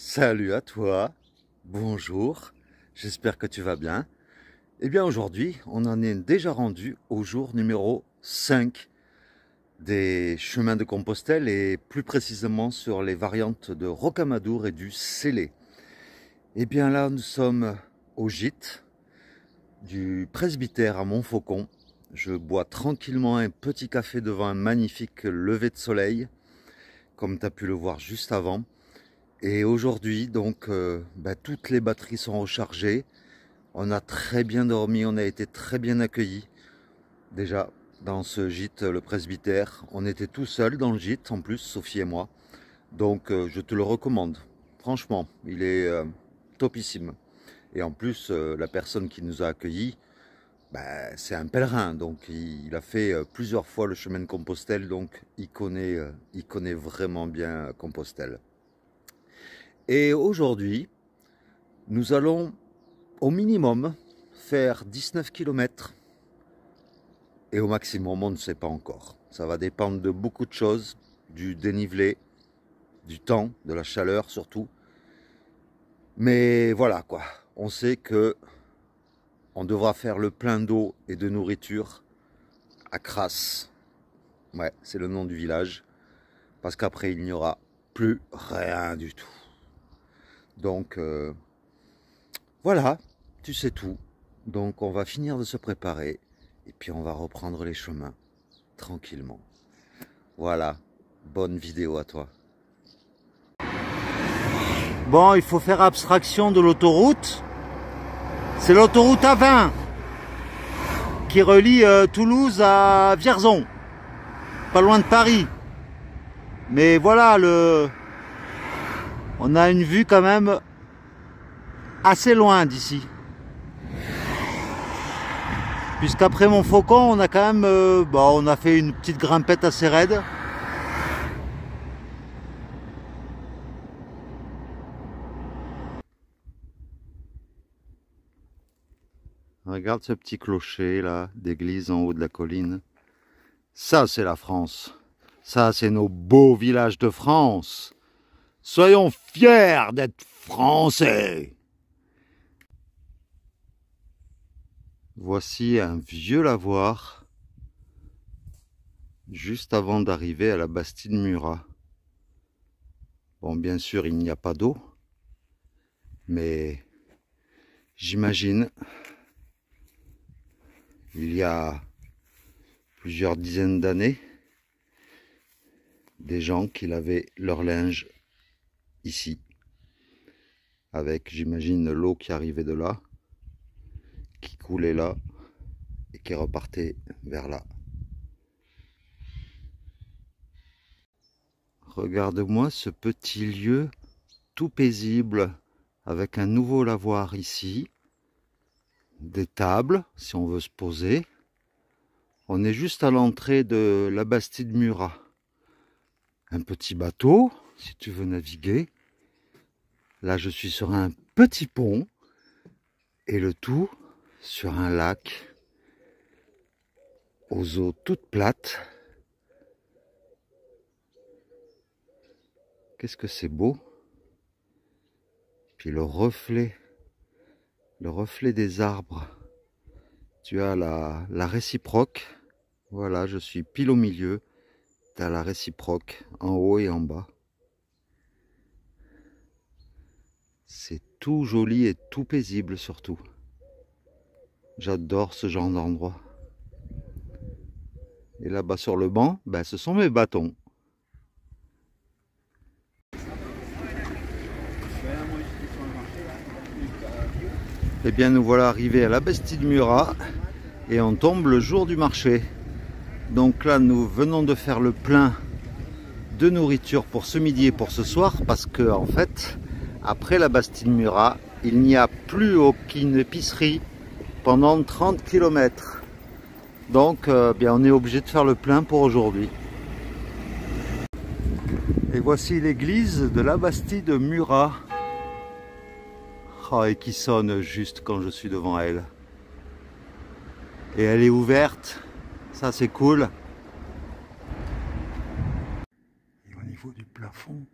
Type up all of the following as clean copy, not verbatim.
Salut à toi, bonjour, j'espère que tu vas bien. Eh bien aujourd'hui, on en est déjà rendu au jour numéro 5 des chemins de Compostelle et plus précisément sur les variantes de Rocamadour et du Célé. Eh bien là, nous sommes au gîte du presbytère à Montfaucon. Je bois tranquillement un petit café devant un magnifique lever de soleil, comme tu as pu le voir juste avant. Et aujourd'hui, donc, toutes les batteries sont rechargées. On a très bien dormi, on a été très bien accueillis. Déjà, dans ce gîte, le presbytère, on était tout seul dans le gîte, en plus, Sophie et moi. Donc, je te le recommande. Franchement, il est topissime. Et en plus, la personne qui nous a accueillis, c'est un pèlerin. Donc, il a fait plusieurs fois le chemin de Compostelle. Donc, il connaît vraiment bien Compostelle. Et aujourd'hui, nous allons au minimum faire 19 km et au maximum, on ne sait pas encore. Ça va dépendre de beaucoup de choses, du dénivelé, du temps, de la chaleur surtout. Mais voilà quoi, on sait que on devra faire le plein d'eau et de nourriture à Crasse. Ouais, c'est le nom du village. Parce qu'après, il n'y aura plus rien du tout. Donc, voilà, tu sais tout. Donc, on va finir de se préparer. Et puis, on va reprendre les chemins. Tranquillement. Voilà, bonne vidéo à toi. Bon, il faut faire abstraction de l'autoroute. C'est l'autoroute A20 qui relie Toulouse à Vierzon, pas loin de Paris. Mais voilà, on a une vue quand même assez loin d'ici. Puisqu'après Montfaucon, on a quand même, on a fait une petite grimpette assez raide. Regarde ce petit clocher là, d'église en haut de la colline. Ça, c'est la France. Ça, c'est nos beaux villages de France. Soyons fiers d'être français. Voici un vieux lavoir, juste avant d'arriver à la Bastide Murat. Bon, bien sûr, il n'y a pas d'eau, mais j'imagine, il y a plusieurs dizaines d'années, des gens qui lavaient leur linge ici, avec, j'imagine, l'eau qui arrivait de là, qui coulait là, et qui repartait vers là. Regarde-moi ce petit lieu tout paisible, avec un nouveau lavoir ici, des tables, si on veut se poser. On est juste à l'entrée de la Bastide Murat. Un petit bateau, si tu veux naviguer. Là, je suis sur un petit pont. Et le tout sur un lac aux eaux toutes plates. Qu'est-ce que c'est beau. Puis le reflet des arbres. Tu as la réciproque. Voilà, je suis pile au milieu. Tu as la réciproque en haut et en bas. C'est tout joli et tout paisible surtout. J'adore ce genre d'endroit. Et là-bas sur le banc, ce sont mes bâtons. Eh bien nous voilà arrivés à la Bastide Murat et on tombe le jour du marché. Donc là nous venons de faire le plein de nourriture pour ce midi et pour ce soir parce que en fait après la Bastide Murat il n'y a plus aucune épicerie pendant 30 km. Donc on est obligé de faire le plein pour aujourd'hui. Et voici l'église de la Bastide Murat. Oh, et qui sonne juste quand je suis devant elle. Et elle est ouverte, ça c'est cool. Et au niveau du plafond,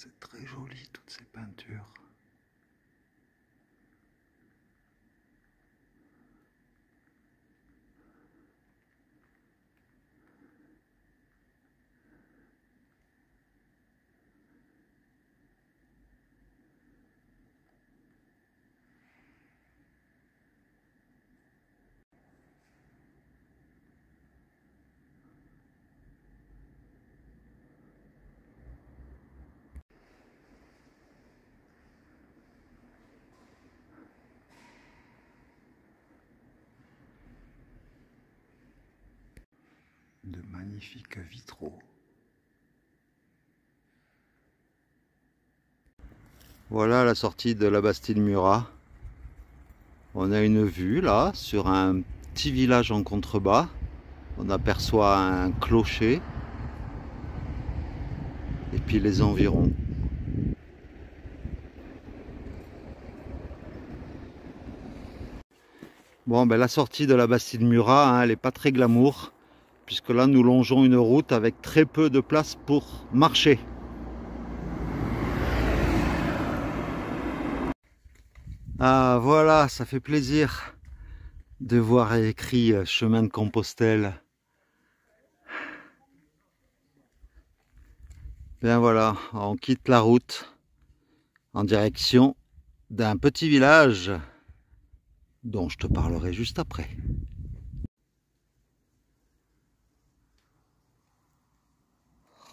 C'est très joli toutes ces peintures. De magnifiques vitraux. Voilà la sortie de la Bastide Murat. On a une vue là sur un petit village en contrebas. On aperçoit un clocher et puis les environs. Bon, ben la sortie de la Bastide Murat, hein, elle n'est pas très glamour, puisque là nous longeons une route avec très peu de place pour marcher. Ah voilà, ça fait plaisir de voir écrit chemin de Compostelle. Bien voilà, on quitte la route en direction d'un petit village dont je te parlerai juste après.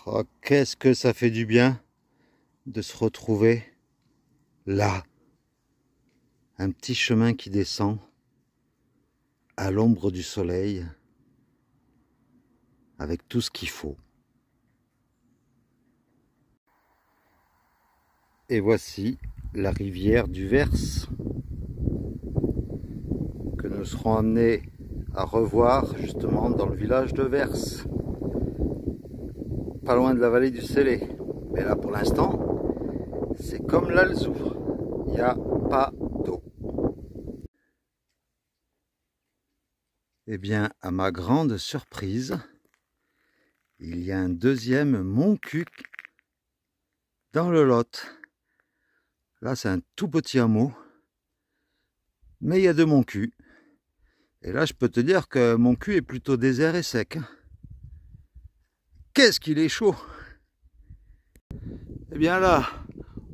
Oh, qu'est-ce que ça fait du bien de se retrouver là. Un petit chemin qui descend à l'ombre du soleil avec tout ce qu'il faut. Et voici la rivière du Vers que nous serons amenés à revoir justement dans le village de Vers, pas loin de la vallée du Célé. Mais là pour l'instant c'est comme l'Alzou, il n'y a pas d'eau. Eh bien, à ma grande surprise, il y a un deuxième Montcuq dans le Lot. Là, c'est un tout petit hameau, mais il y a deux Montcuq. Et là, je peux te dire que Montcuq est plutôt désert et sec. Qu'est-ce qu'il est chaud! Eh bien là,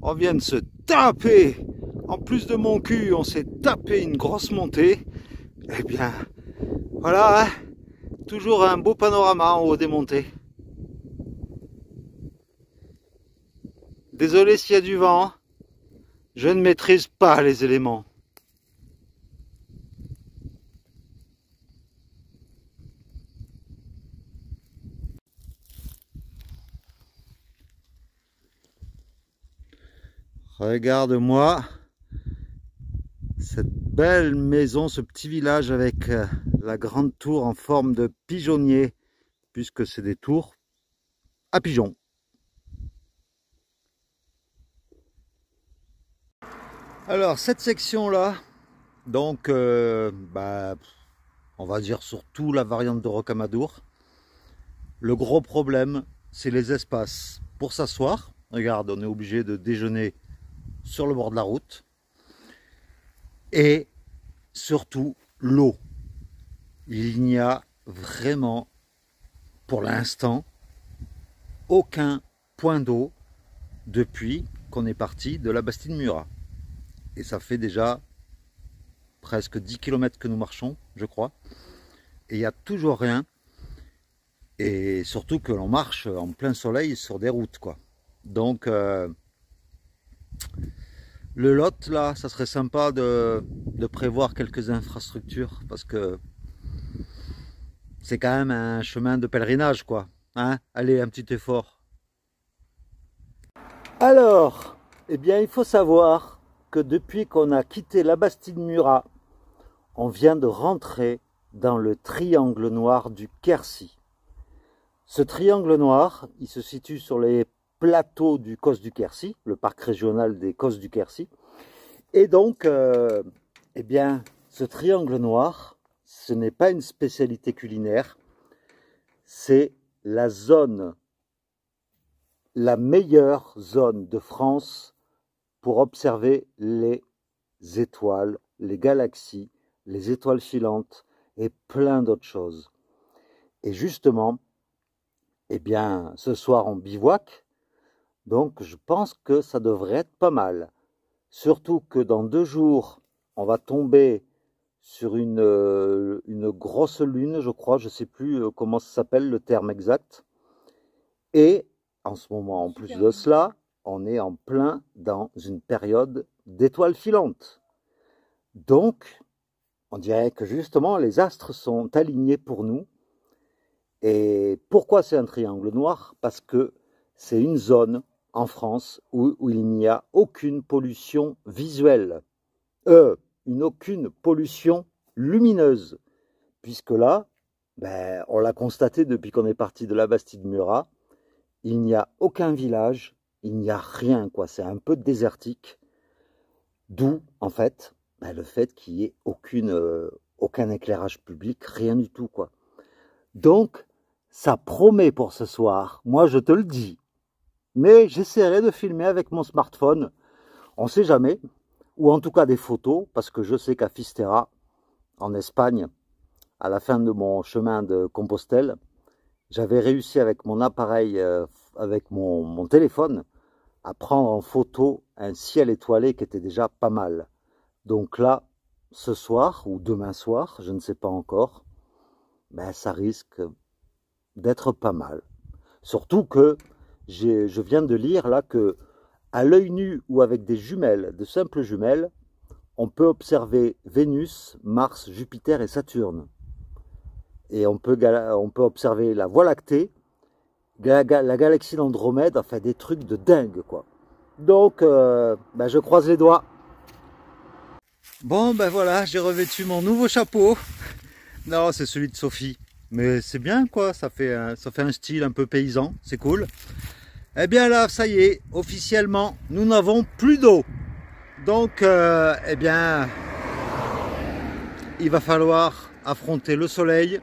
on vient de se taper, en plus de Montcuq, on s'est tapé une grosse montée. Eh bien, voilà, hein, toujours un beau panorama en haut des montées. Désolé s'il y a du vent, je ne maîtrise pas les éléments. Regarde-moi cette belle maison, ce petit village avec la grande tour en forme de pigeonnier, puisque c'est des tours à pigeons. Alors cette section-là, donc on va dire surtout la variante de Rocamadour. Le gros problème, c'est les espaces pour s'asseoir. Regarde, on est obligé de déjeuner sur le bord de la route. Et surtout l'eau. Il n'y a vraiment, pour l'instant, aucun point d'eau depuis qu'on est parti de la Bastide Murat. Et ça fait déjà presque 10 km que nous marchons, je crois. Et il n'y a toujours rien. Et surtout que l'on marche en plein soleil sur des routes, quoi. Donc, le Lot, là, ça serait sympa de prévoir quelques infrastructures, parce que c'est quand même un chemin de pèlerinage, quoi. Hein? Allez, un petit effort. Alors, eh bien, il faut savoir que depuis qu'on a quitté la Bastide Murat, on vient de rentrer dans le triangle noir du Quercy. Ce triangle noir, il se situe sur les plateaux du Causse du Quercy, le parc régional des Causses du Quercy. Et donc, eh bien, ce triangle noir, ce n'est pas une spécialité culinaire, c'est la zone la meilleure zone de France pour observer les étoiles, les galaxies, les étoiles filantes et plein d'autres choses. Et justement, eh bien, ce soir on bivouac, donc je pense que ça devrait être pas mal. Surtout que dans 2 jours, on va tomber sur une grosse lune, je crois, je ne sais plus comment ça s'appelle le terme exact. Et en ce moment, en plus de cela, on est en plein dans une période d'étoiles filantes. Donc, on dirait que justement, les astres sont alignés pour nous. Et pourquoi c'est un triangle noir? Parce que c'est une zone en France où il n'y a aucune pollution visuelle. Aucune pollution lumineuse. Puisque là, ben, on l'a constaté depuis qu'on est parti de la Bastide-Murat, il n'y a aucun village, il n'y a rien, quoi. C'est un peu désertique. D'où, en fait, ben, le fait qu'il n'y ait aucun éclairage public, rien du tout, quoi. Donc, ça promet pour ce soir, moi je te le dis. Mais j'essaierai de filmer avec mon smartphone, on ne sait jamais, ou en tout cas des photos, parce que je sais qu'à Fisterra, en Espagne, à la fin de mon chemin de Compostelle, j'avais réussi avec mon appareil, avec mon téléphone, à prendre en photo un ciel étoilé qui était déjà pas mal. Donc là, ce soir ou demain soir, je ne sais pas encore, ben ça risque d'être pas mal. Surtout que je viens de lire là que à l'œil nu ou avec des jumelles, de simples jumelles, on peut observer Vénus, Mars, Jupiter et Saturne. Et on peut observer la Voie lactée, la galaxie d'Andromède, enfin des trucs de dingue, quoi. Donc, ben je croise les doigts. Bon, ben voilà, j'ai revêtu mon nouveau chapeau. Non, c'est celui de Sophie. Mais c'est bien, quoi, ça fait un style un peu paysan, c'est cool. Eh bien là, ça y est, officiellement, nous n'avons plus d'eau. Donc, eh bien, il va falloir affronter le soleil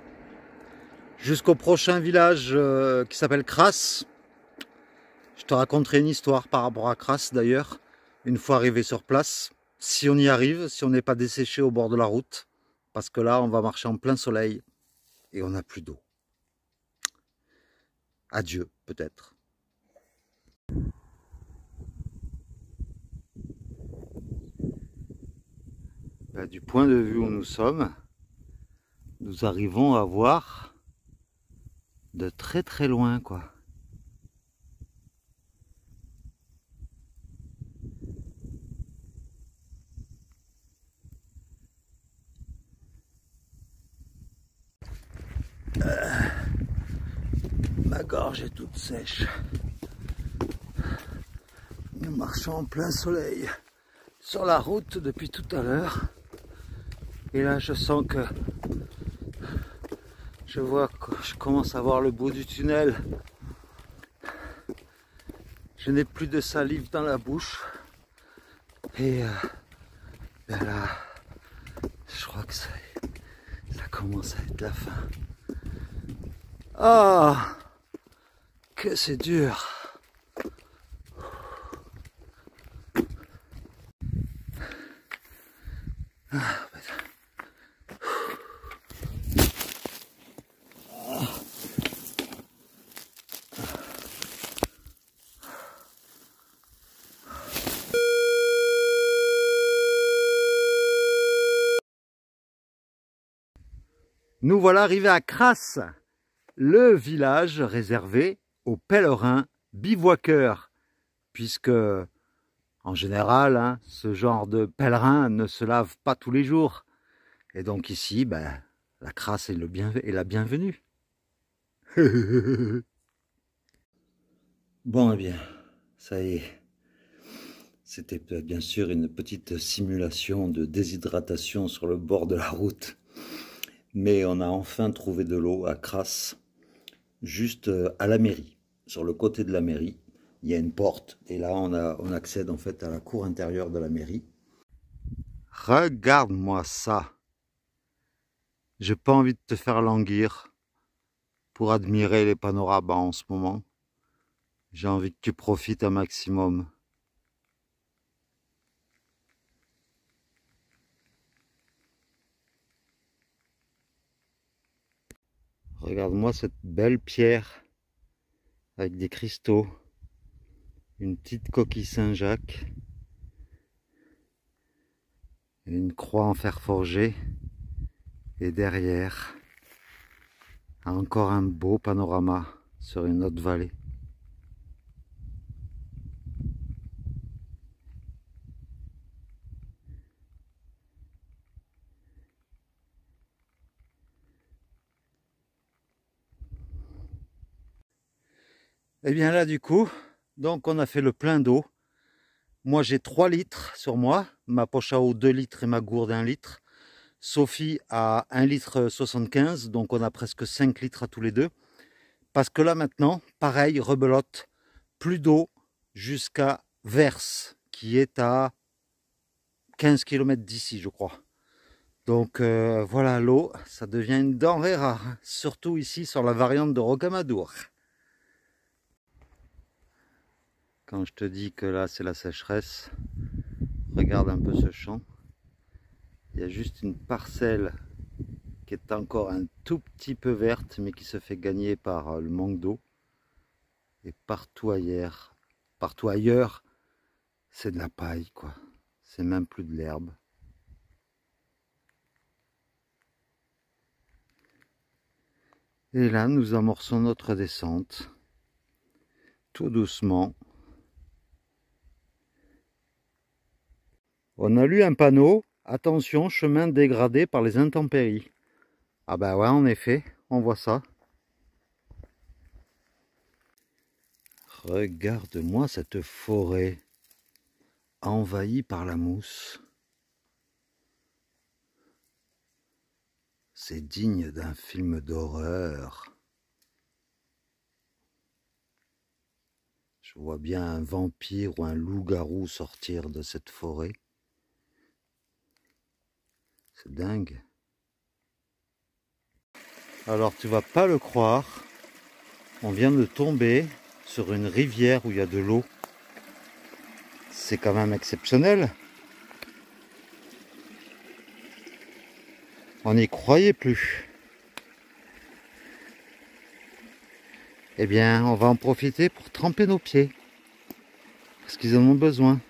jusqu'au prochain village qui s'appelle Crasse. Je te raconterai une histoire par rapport à Crasse d'ailleurs, une fois arrivé sur place. Si on y arrive, si on n'est pas desséché au bord de la route, parce que là, on va marcher en plein soleil et on n'a plus d'eau. Adieu, peut-être. Ben, du point de vue où nous sommes, nous arrivons à voir de très très loin, quoi. Ma gorge est toute sèche. Nous marchons en plein soleil sur la route depuis tout à l'heure. Et là, je sens que je vois que je commence à voir le bout du tunnel. Je n'ai plus de salive dans la bouche. Et ben là, je crois que ça commence à être la fin. Ah, que c'est dur. Nous voilà arrivés à Crasse, le village réservé aux pèlerins bivouaqueurs, puisque en général, hein, ce genre de pèlerins ne se lave pas tous les jours. Et donc ici, ben, la crasse est la bienvenue. Bon, eh bien, ça y est. C'était bien sûr une petite simulation de déshydratation sur le bord de la route. Mais on a enfin trouvé de l'eau à Crasse, juste à la mairie. Sur le côté de la mairie, il y a une porte. Et là, on accède en fait à la cour intérieure de la mairie. Regarde-moi ça. J'ai pas envie de te faire languir pour admirer les panoramas en ce moment. J'ai envie que tu profites un maximum. Regarde-moi cette belle pierre avec des cristaux. Une petite coquille Saint-Jacques. Et une croix en fer forgé. Et derrière, encore un beau panorama sur une autre vallée. Et bien là du coup, donc on a fait le plein d'eau. Moi j'ai 3 litres sur moi, ma poche à eau 2 litres et ma gourde 1 litre. Sophie a 1 litre 75, donc on a presque 5 litres à tous les deux. Parce que là maintenant, pareil, rebelote, plus d'eau jusqu'à Vers, qui est à 15 km d'ici je crois. Donc voilà, l'eau, ça devient une denrée rare, surtout ici sur la variante de Rocamadour. Quand je te dis que là c'est la sécheresse, regarde un peu ce champ. Il y a juste une parcelle qui est encore un tout petit peu verte, mais qui se fait gagner par le manque d'eau. Et partout ailleurs, c'est de la paille, quoi. C'est même plus de l'herbe. Et là, nous amorçons notre descente, tout doucement. On a lu un panneau, attention, chemin dégradé par les intempéries. Ah bah ouais, en effet, on voit ça. Regarde-moi cette forêt envahie par la mousse. C'est digne d'un film d'horreur. Je vois bien un vampire ou un loup-garou sortir de cette forêt. C'est dingue. Alors tu vas pas le croire, on vient de tomber sur une rivière où il y a de l'eau. C'est quand même exceptionnel. On n'y croyait plus. Eh bien, on va en profiter pour tremper nos pieds. Parce qu'ils en ont besoin.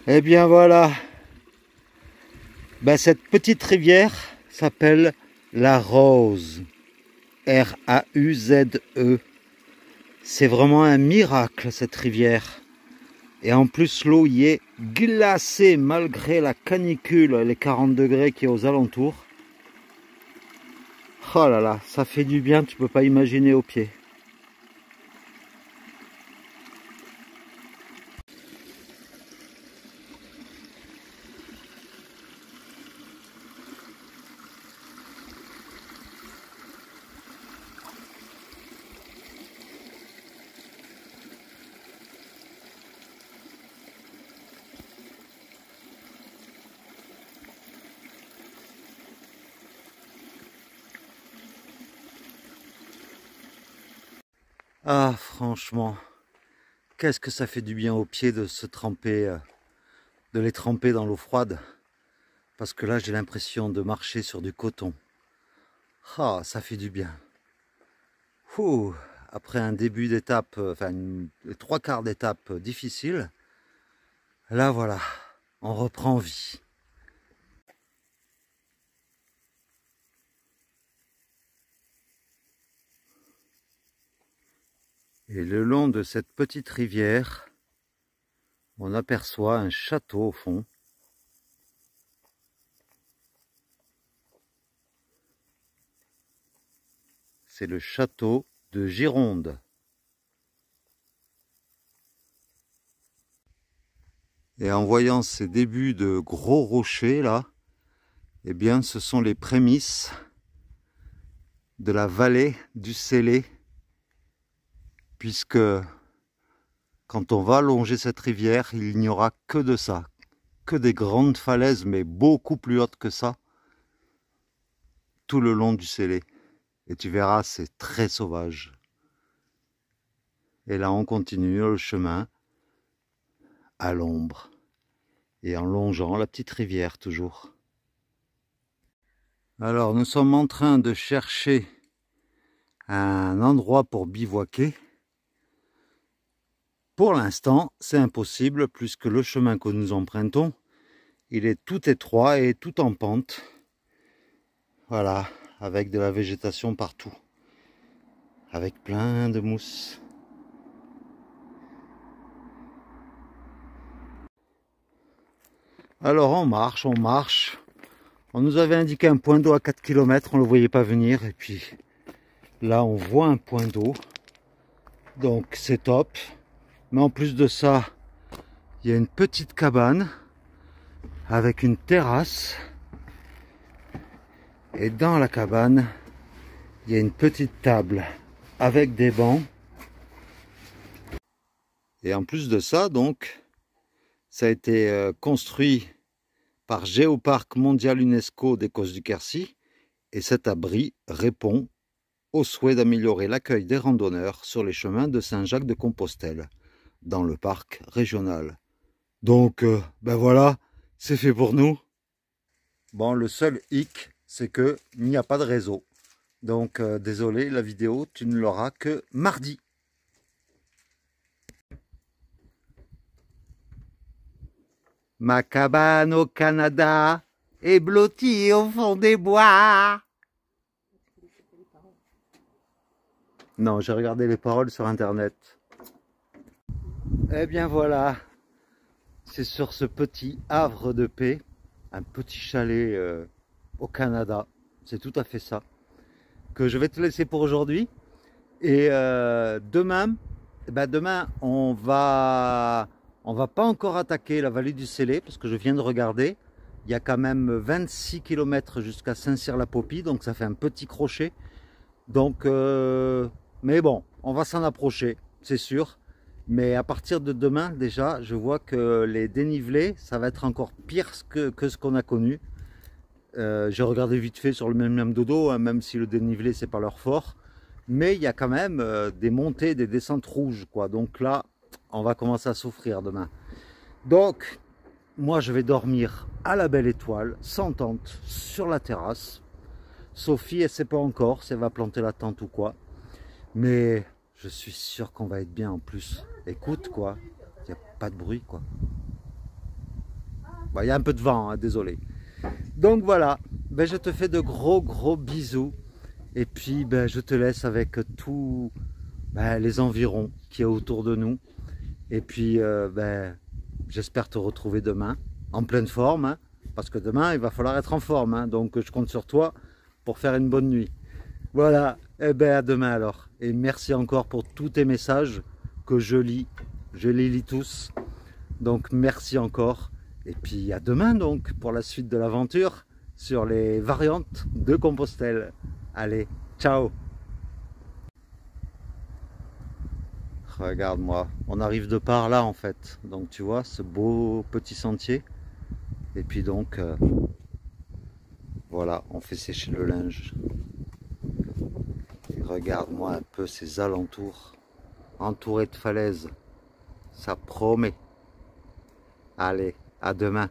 Eh bien voilà. Ben, cette petite rivière s'appelle la Rose. R-A-U-Z-E. C'est vraiment un miracle cette rivière. Et en plus l'eau y est glacée malgré la canicule, les 40 degrés qui est aux alentours. Oh là là, ça fait du bien, tu peux pas imaginer aux pieds. Ah franchement, qu'est-ce que ça fait du bien aux pieds de se tremper, de les tremper dans l'eau froide. Parce que là j'ai l'impression de marcher sur du coton. Ah, ça fait du bien. Ouh, après un début d'étape, enfin les 3/4 d'étape difficile, là voilà, on reprend vie. Et le long de cette petite rivière, on aperçoit un château au fond. C'est le château de Gironde. Et en voyant ces débuts de gros rochers là, eh bien ce sont les prémices de la vallée du Célé, puisque quand on va longer cette rivière, il n'y aura que de ça, que des grandes falaises, mais beaucoup plus hautes que ça, tout le long du Célé. Et tu verras, c'est très sauvage. Et là, on continue le chemin à l'ombre et en longeant la petite rivière toujours. Alors, nous sommes en train de chercher un endroit pour bivouaquer. Pour l'instant, c'est impossible puisque le chemin que nous empruntons, il est tout étroit et tout en pente. Voilà, avec de la végétation partout, avec plein de mousse. Alors on marche. On nous avait indiqué un point d'eau à 4 km, on ne le voyait pas venir. Et puis là on voit un point d'eau. Donc c'est top. Mais en plus de ça, il y a une petite cabane avec une terrasse. Et dans la cabane, il y a une petite table avec des bancs. Et en plus de ça, donc, ça a été construit par Géoparc mondial UNESCO des Cosses du Quercy. Et cet abri répond au souhait d'améliorer l'accueil des randonneurs sur les chemins de Saint-Jacques-de-Compostelle, dans le parc régional. Donc, ben voilà, c'est fait pour nous. Bon, le seul hic, c'est qu'il n'y a pas de réseau. Donc, désolé, la vidéo, tu ne l'auras que mardi. Ma cabane au Canada est blottie au fond des bois. Non, j'ai regardé les paroles sur internet. Eh bien voilà, c'est sur ce petit havre de paix, un petit chalet au Canada, c'est tout à fait ça, que je vais te laisser pour aujourd'hui. Et demain, on va pas encore attaquer la vallée du Célé, parce que je viens de regarder, il y a quand même 26 km jusqu'à Saint-Cyr-la-Popie, donc ça fait un petit crochet. Donc, mais bon, on va s'en approcher, c'est sûr. Mais à partir de demain, déjà, je vois que les dénivelés, ça va être encore pire que ce qu'on a connu. J'ai regardé vite fait sur le même dodo, hein, même si le dénivelé, c'est pas leur fort. Mais il y a quand même des montées, des descentes rouges, quoi. Donc là, on va commencer à souffrir demain. Donc, moi, je vais dormir à la Belle Étoile, sans tente, sur la terrasse. Sophie, elle ne sait pas encore si elle va planter la tente ou quoi. Mais je suis sûr qu'on va être bien en plus. Écoute, quoi, il n'y a pas de bruit, quoi. Bon, il y a un peu de vent, hein, désolé. Donc voilà, ben, je te fais de gros bisous. Et puis, ben, je te laisse avec tous les environs qui est autour de nous. Et puis, j'espère te retrouver demain, en pleine forme. Hein, parce que demain, il va falloir être en forme. Hein, donc, je compte sur toi pour faire une bonne nuit. Voilà, et ben à demain alors. Et merci encore pour tous tes messages que je lis. Je les lis tous. Donc, merci encore. Et puis, à demain donc, pour la suite de l'aventure sur les variantes de Compostelle. Allez, ciao! Regarde-moi, on arrive de par là en fait. Donc tu vois, ce beau petit sentier. Et puis donc, voilà, on fait sécher le linge. Et regarde-moi un peu ces alentours, entourés de falaises. Ça promet. Allez, à demain.